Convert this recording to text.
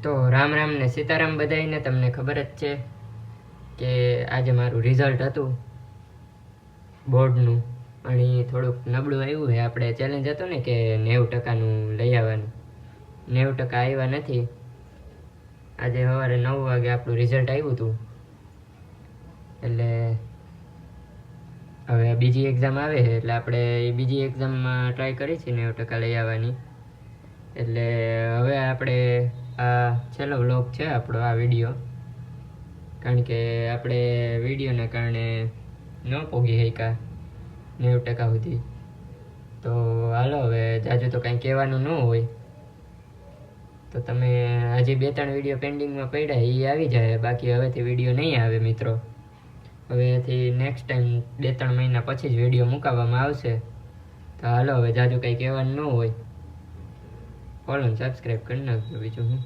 તો રામ રામ ને સીતારામ બધાઈને. તમને ખબર જ છે કે આજે મારું રિઝલ્ટ હતું બોર્ડનું, અને થોડુંક નબળું આવ્યું છે. આપણે ચેલેન્જ હતો ને કે 90% લઈ આવવાનું, 90% આવ્યા નથી. આજે સવારે 9 વાગે આપણું રિઝલ્ટ આવ્યું હતું, એટલે હવે બીજી એક્ઝામ આવે છે, એટલે આપણે બીજી એક્ઝામમાં ટ્રાય કરી છીએ 90% લઈ આવવાની. એટલે હવે આપણે આ છેલ્લો વ્લોગ છે આપણો, આ વિડીયો, કારણ કે આપણે વિડીયોના કારણે ન પહોંચી શક્યા 90% સુધી. તો હાલો, હવે જાજુ તો કાંઈ કહેવાનું ન હોય, તો તમે હજી 2-3 વિડીયો પેન્ડિંગમાં પડ્યા એ આવી જાય. બાકી હવેથી વિડીયો નહીં આવે મિત્રો. હવેથી નેક્સ્ટ ટાઈમ 2-3 મહિના પછી જ વિડીયો મૂકવામાં આવશે. તો હાલો, હવે જાજુ કંઈ કહેવાનું ન હોય, ફોલો ને સબસ્ક્રાઈબ કરી નાખજો. બીજું હું